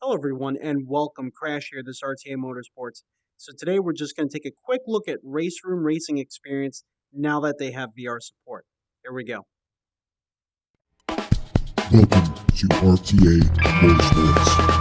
Hello everyone and welcome. Crash here, this RTA Motorsports. So today we're just going to take a quick look at race room racing experience now that they have VR support. Here we go. Welcome to RTA Motorsports.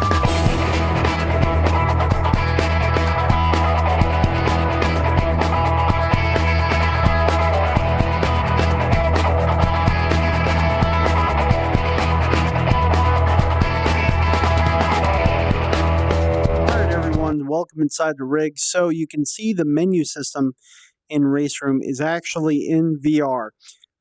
Welcome inside the rig. So you can see the menu system in Race Room is actually in VR.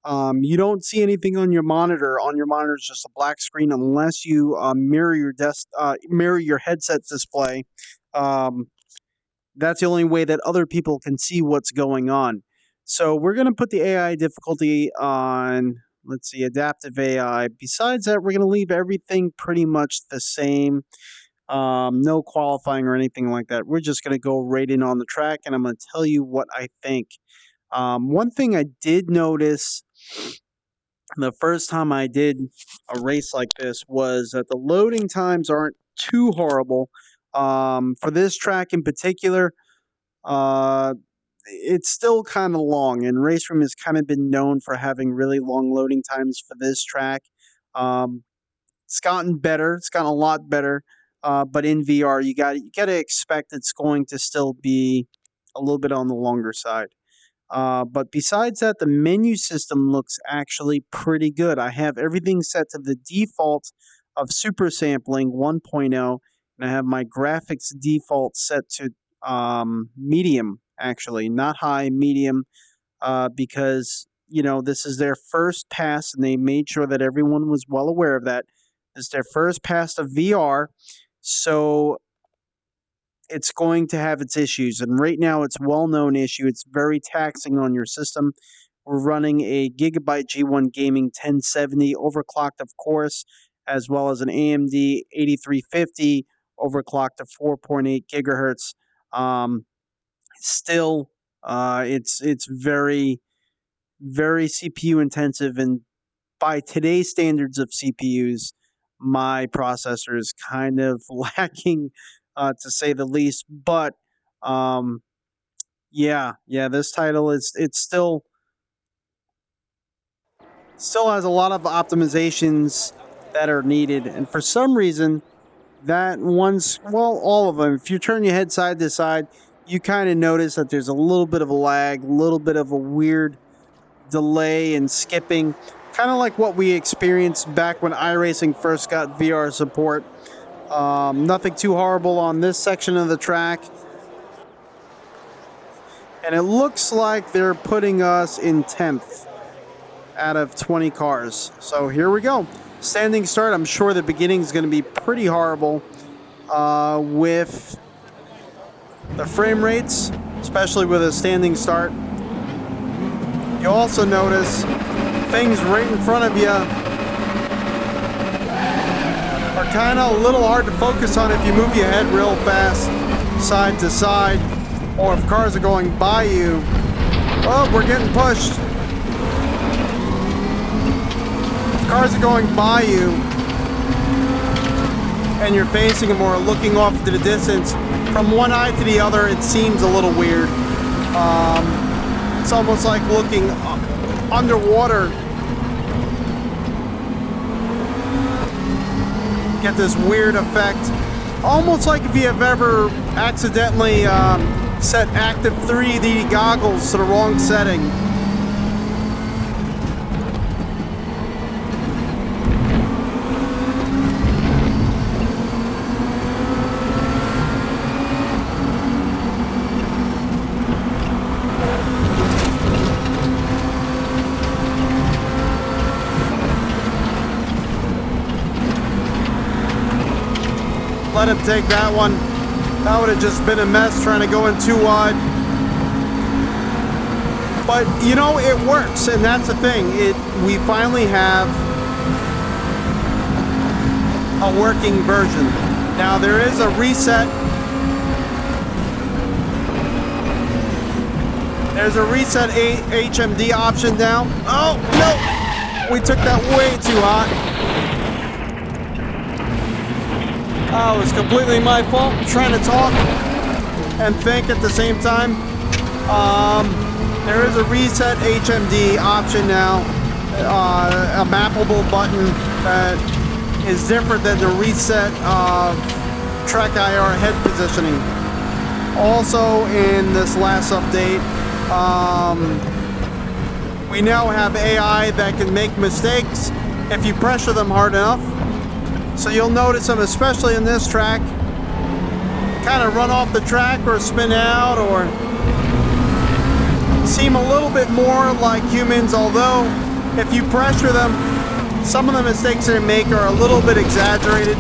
You don't see anything on your monitor. On your monitor is just a black screen unless you mirror your headset's display. That's the only way that other people can see what's going on. So we're going to put the AI difficulty on, let's see, adaptive AI. Besides that, we're going to leave everything pretty much the same. No qualifying or anything like that. We're just going to go right in on the track, and I'm going to tell you what I think. One thing I did notice the first time I did a race like this was that the loading times aren't too horrible. For this track in particular, it's still kind of long, and Race Room has kind of been known for having really long loading times for this track. It's gotten better. It's gotten a lot better. But in VR, you got to expect it's going to still be a little bit on the longer side. But besides that, the menu system looks actually pretty good. I have everything set to the default of super sampling 1.0, and I have my graphics default set to medium, actually, not high, medium, because this is their first pass, and they made sure that everyone was well aware of that. It's their first pass of VR. So it's going to have its issues, and right now it's a well-known issue. It's very taxing on your system. We're running a Gigabyte G1 Gaming 1070 overclocked, of course, as well as an AMD 8350 overclocked to 4.8 gigahertz. Still, it's very, very CPU intensive, and by today's standards of CPUs, my processor is kind of lacking, to say the least. But yeah, this title it's still has a lot of optimizations that are needed, and for some reason, that one's, well, all of them. If you turn your head side to side, you kind of notice that there's a little bit of a lag, a little bit of a weird delay and skipping. Kind of like what we experienced back when iRacing first got VR support. Nothing too horrible on this section of the track. And it looks like they're putting us in 10th out of 20 cars. So here we go. Standing start. I'm sure the beginning is going to be pretty horrible with the frame rates, especially with a standing start. You also notice things right in front of you are kind of a little hard to focus on if you move your head real fast side to side, or if cars are going by you. Oh, we're getting pushed. If cars are going by you and you're facing them or looking off to the distance, from one eye to the other, it seems a little weird. It's almost like looking underwater. Get this weird effect, almost like if you have ever accidentally set active 3D goggles to the wrong setting. Let him take that one. That would have just been a mess trying to go in too wide. But it works, and that's the thing. We finally have a working version. Now there is a reset. There's a reset HMD option now. Oh no! We took that way too hot. Oh, it's completely my fault. I'm trying to talk and think at the same time. There is a reset HMD option now, a mappable button that is different than the reset track IR head positioning. Also in this last update, we now have AI that can make mistakes if you pressure them hard enough. So you'll notice them, especially in this track, kind of run off the track or spin out or seem a little bit more like humans, although if you pressure them, some of the mistakes they make are a little bit exaggerated.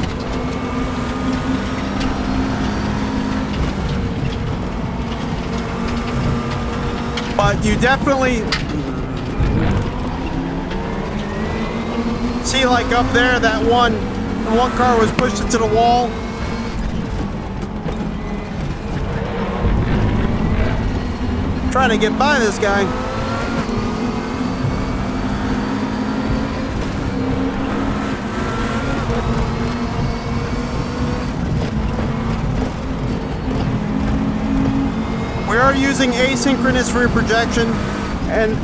But you definitely see, like up there, that one car was pushed into the wall. Trying to get by this guy. We are using asynchronous rear projection and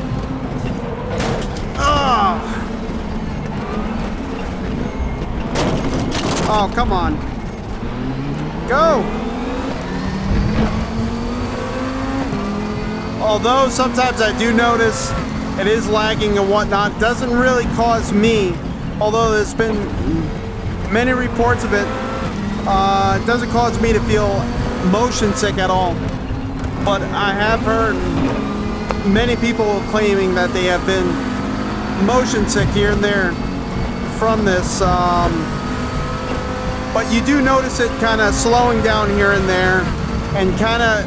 oh, come on. Go! Although sometimes I do notice it is lagging and whatnot, it doesn't really cause me, although there's been many reports of it, it doesn't cause me to feel motion sick at all. But I have heard many people claiming that they have been motion sick here and there from this. But you do notice it kind of slowing down here and there and kind of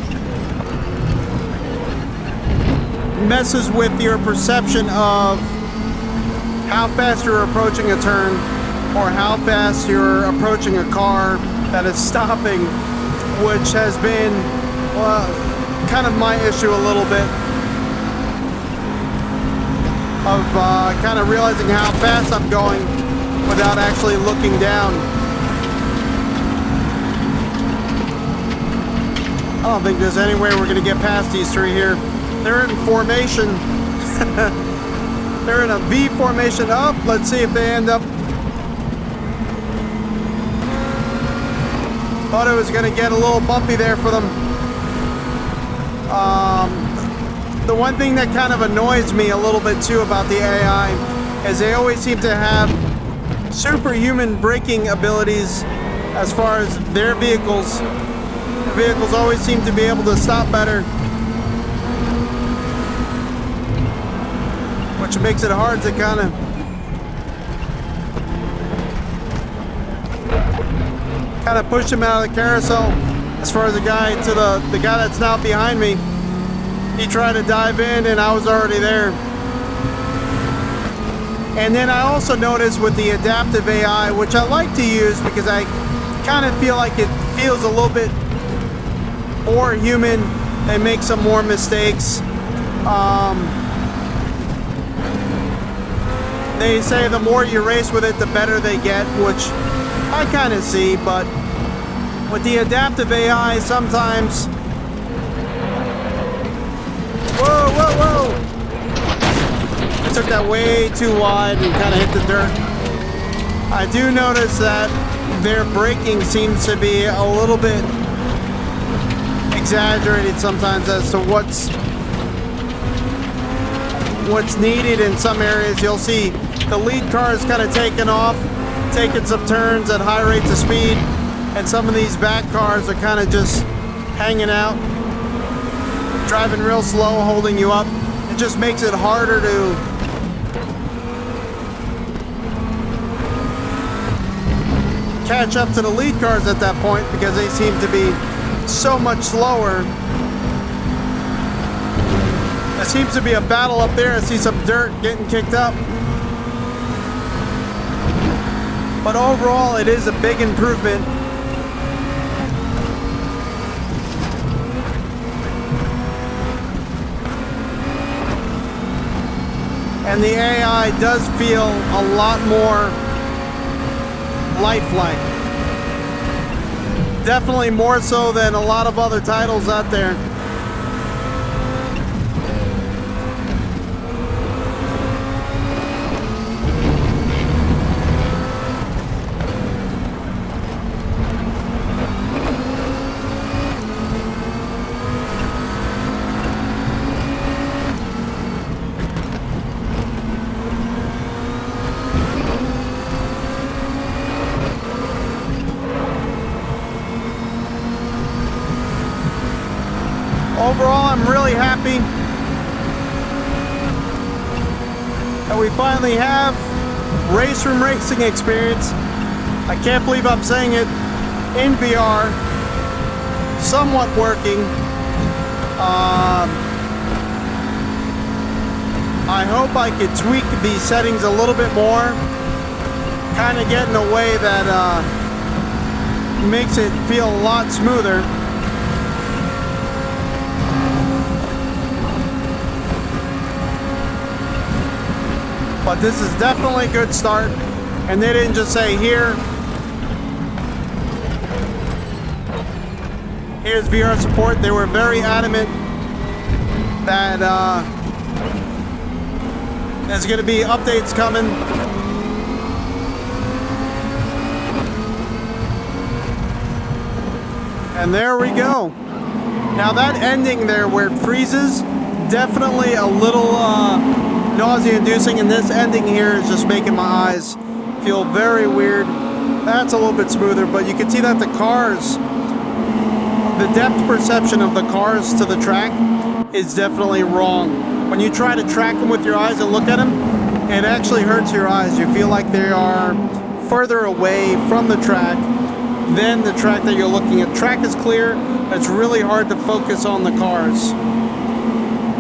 messes with your perception of how fast you're approaching a turn or how fast you're approaching a car that is stopping, which has been kind of my issue a little bit of kind of realizing how fast I'm going without actually looking down. I don't think there's any way we're going to get past these three here. They're in formation. They're in a V formation up. Let's see if they end up. Thought it was going to get a little bumpy there for them. The one thing that kind of annoys me a little bit too about the AI is they always seem to have superhuman braking abilities as far as their vehicles. The vehicles always seem to be able to stop better, which makes it hard to kind of push him out of the carousel. As far as the guy that's now behind me, he tried to dive in and I was already there. And then I also noticed with the adaptive AI, which I like to use because I kind of feel like it feels a little bit more human. They make some more mistakes. They say the more you race with it, the better they get, which I kind of see, but with the adaptive AI, sometimes... Whoa, whoa, whoa! I took that way too wide and kind of hit the dirt. I do notice that their braking seems to be a little bit exaggerated sometimes as to what's needed in some areas. You'll see the lead car is kind of taking off, taking some turns at high rates of speed, and some of these back cars are kind of just hanging out, driving real slow, holding you up. It just makes it harder to catch up to the lead cars at that point because they seem to be so much slower. There seems to be a battle up there. I see some dirt getting kicked up. But overall, it is a big improvement. And the AI does feel a lot more lifelike. Definitely more so than a lot of other titles out there. Overall, I'm really happy that we finally have race room racing experience. I can't believe I'm saying it, in VR, somewhat working. I hope I could tweak these settings a little bit more, kind of get in a way that makes it feel a lot smoother. But this is definitely a good start, and they didn't just say here's VR support. They were very adamant that there's going to be updates coming. And there we go. Now that ending there where it freezes, definitely a little nausea-inducing, and this ending here is just making my eyes feel very weird. That's a little bit smoother, but you can see that the cars, the depth perception of the cars to the track is definitely wrong. When you try to track them with your eyes and look at them, it actually hurts your eyes. You feel like they are further away from the track than the track that you're looking at. Track is clear, it's really hard to focus on the cars.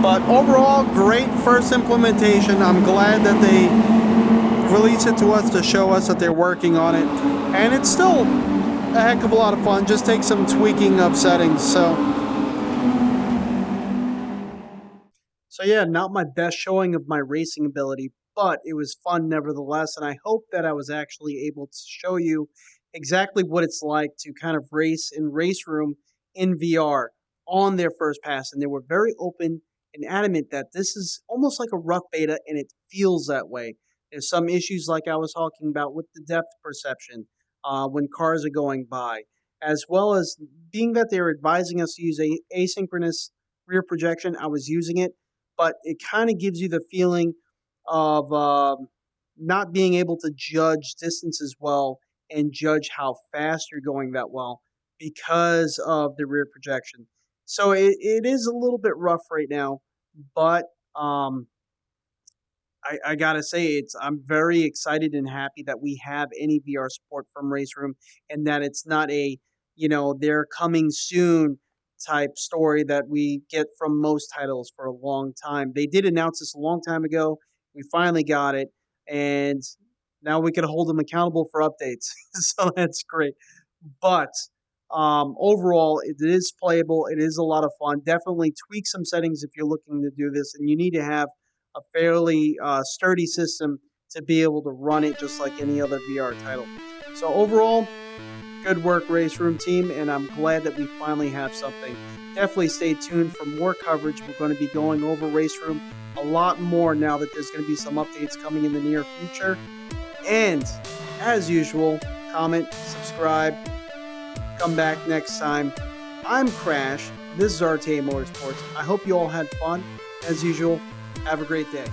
But overall, great first implementation. I'm glad that they released it to us to show us that they're working on it. And it's still a heck of a lot of fun. Just take some tweaking of settings. So yeah, not my best showing of my racing ability, but it was fun nevertheless. And I hope that I was actually able to show you exactly what it's like to kind of race in Race Room in VR on their first pass. And they were very open and adamant that this is almost like a rough beta, and it feels that way. There's some issues like I was talking about with the depth perception when cars are going by, as well as being that they're advising us to use asynchronous rear projection. I was using it, but it kind of gives you the feeling of not being able to judge distance as well and judge how fast you're going that well because of the rear projection. So it is a little bit rough right now, but I gotta say I'm very excited and happy that we have any VR support from Race Room, and that it's not a they're coming soon type story that we get from most titles for a long time. They did announce this a long time ago. We finally got it, and now we can hold them accountable for updates. So that's great. But overall, it is playable. It is a lot of fun. Definitely tweak some settings if you're looking to do this, and you need to have a fairly sturdy system to be able to run it just like any other VR title. So overall, good work, Race Room team, and I'm glad that we finally have something. Definitely stay tuned for more coverage. We're going to be going over Race Room a lot more now that there's going to be some updates coming in the near future. And as usual, comment, subscribe, come back next time. I'm Crash. This is R3E Motorsports. I hope you all had fun. As usual, have a great day.